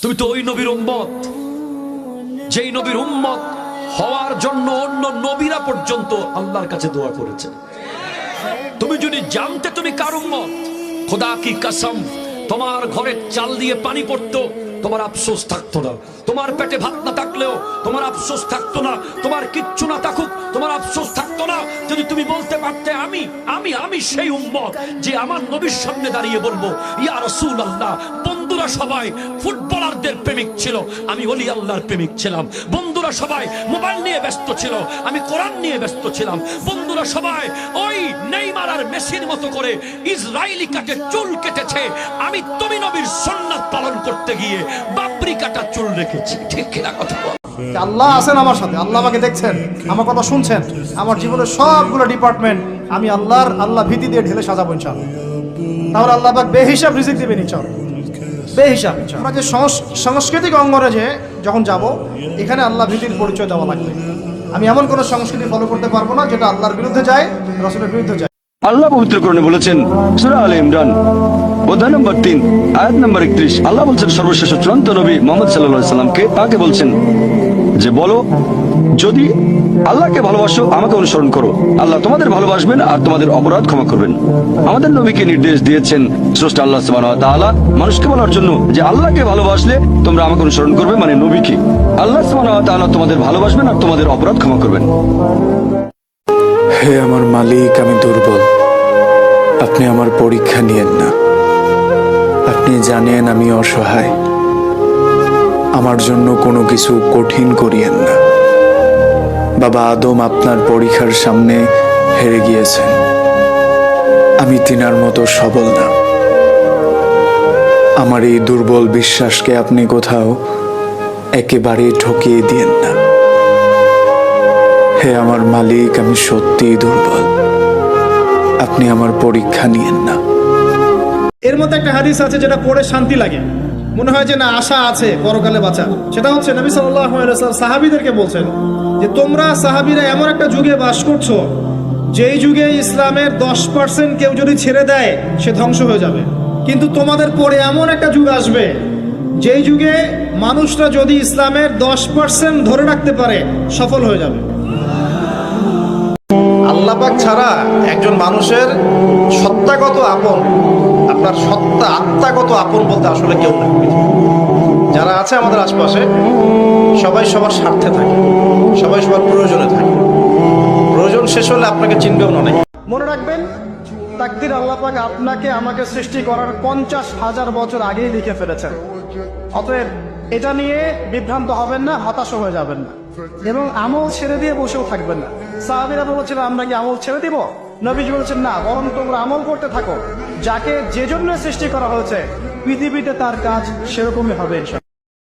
তুমি তো ওই নবীর উম্মত, যেই নবীর উম্মত হওয়ার জন্য অন্য নবীরা পর্যন্ত আল্লাহর কাছে দোয়া করেছে। তুমি যদি জানতে তুমি কার উম্মত, খোদা কি কসম, তোমার ঘরে চাল দিয়ে পানি পড়তো, তোমার আফসোস থাকতো না। তোমার পেটে ভাত না থাকলেও তোমার আফসোস থাকতো না। তোমার কিচ্ছু না থাকুক, তোমার আফসোস থাকতো না, যদি তুমি বলতে পারতে আমি আমি আমি সেই উম্মত যে আমার নবীর সামনে দাঁড়িয়ে বলবো ইয়া রাসূলুল্লাহ। বন্ধুরা সবাই ফুটবলারদের প্রেমিক ছিল, আমি ওলি আল্লাহর প্রেমিক ছিলাম। বন্ধুরা সবাই মোবাইল নিয়ে ব্যস্ত ছিল, আমি কোরআন নিয়ে ব্যস্ত ছিলাম। বন্ধুরা সবাই ওই নেইমার আর মেসির মতো করে ইসরায়েলি কাটে চুল কেটেছে, আমি তুমি নবীর সুন্নাত পালন করতে গিয়ে বাবরি কাটা চুল রেখেছি। ঠিক কিনা কথা বল? আল্লাহ আছেন আমার সাথে, আল্লাহ আমাকে দেখছেন, আমার কথা শুনছেন। আমার জীবনের সবগুলো ডিপার্টমেন্ট আমি আল্লাহ ভীতি দিয়ে ঢেলে সাজাবো ইনশাআল্লাহ। তাহলে আল্লাহ পাক বেহিসাব রিজিক দিবেন ইনশাআল্লাহ, বেহিসাব। আমরা যে সাংস্কৃতিক অঙ্গনে যে যখন যাব, এখানে আল্লাহ ভীতির পরিচয় দেওয়া লাগবে। আমি এমন কোন সংস্কৃতি ফলো করতে পারবো না যেটা আল্লাহর বিরুদ্ধে যায়, রাসূলের বিরুদ্ধে যায়। আল্লাহ পবিত্র কোরআনে বলেছেন, সূরা আলে ইমরান অধ্যায় নম্বর 3 আয়াত নম্বর 31, আল্লাহ বলছেন সর্বশেষ চূড়ান্ত নবী মুহাম্মদ সাল্লাল্লাহু আলাইহি সাল্লামকে, তাকে বলছেন যে বলো, যদি আল্লাহকে ভালোবাসো আমাকে অনুসরণ করো, আল্লাহ তোমাদের ভালোবাসবেন আর তোমাদের অপরাধ ক্ষমা করবেন। আমাদের নবীকে নির্দেশ দিয়েছেন স্রষ্টা আল্লাহ সুবহানাহু ওয়া তাআলা মানুষকে বলার জন্য যে আল্লাহকে ভালোবাসলে তোমরা আমাকে অনুসরণ করবে, মানে নবীকে। আল্লাহ সুবহানাহু ওয়া তাআলা তোমাদের ভালোবাসবেন আর তোমাদের অপরাধ ক্ষমা করবেন। হে আমার মালিক, আমি দুর্বল, আপনি আমার পরীক্ষা নিয়েন না। আপনি জানেন আমি অসহায়, আমার জন্য কোনো কিছু কঠিন করিয়েন না। বাবা আদম আপনার পরীক্ষার সামনে হেরে গিয়েছেন, আমি তিনার মতো সবল না। আমার এই দুর্বল বিশ্বাসকে আপনি কোথাও একেবারে ঠকিয়ে দিয়েন না। হে আমার মালিক, আমি সত্যিই দুর্বল, আপনি আমার পরীক্ষা নিয়েন না। এর মধ্যে একটা হাদিস আছে যেটা পড়ে শান্তি লাগে, মনে হয় যে না আশা আছে পরকালে বাঁচা। সেটা হচ্ছে নবী সাল্লাল্লাহু আলাইহি ওয়াসাল্লাম সাহাবীদেরকে বলছেন যে তোমরা সাহাবীরা এমন একটা যুগে বাস করছো, যেই যুগে ইসলামের 10% কেউ যদি ছেড়ে দেয় সে ধ্বংস হয়ে যাবে। কিন্তু তোমাদের পরে এমন একটা যুগ আসবে, যেই যুগে মানুষরা যদি ইসলামের 10% ধরে রাখতে পারে সফল হয়ে যাবে। আল্লাহ পাক ছাড়া একজন মানুষের সত্তাগত আপন, আপনার সত্তা আত্মাগত আপন বলতে আসলে কেউ নেই। যারা আছে আমাদের আশপাশে সবাই সবার স্বার্থে থাকে, সবাই সবার প্রয়োজনে থাকে। প্রয়োজন শেষ হলে আপনাকে চিনবেও না। মনে রাখবেন, তাকদীর আল্লাহ পাক আপনাকে আমাকে সৃষ্টি করার 50,000 বছর আগেই লিখে ফেলেছেন। অতএব এটা নিয়ে বিভ্রান্ত হবেন না, হতাশ হয়ে যাবেন না, এবং আমল ছেড়ে দিয়ে বসেও থাকবেন না। সাহাবীরা বলেছিল আমরা কি আমল ছেড়ে দিব? নবীজি বলেছেন না, বরং তোমরা আমল করতে থাকো। যাকে যে জন্য সৃষ্টি করা হয়েছে পৃথিবীতে তার কাজ সেরকমই হবে ইনশাআল্লাহ।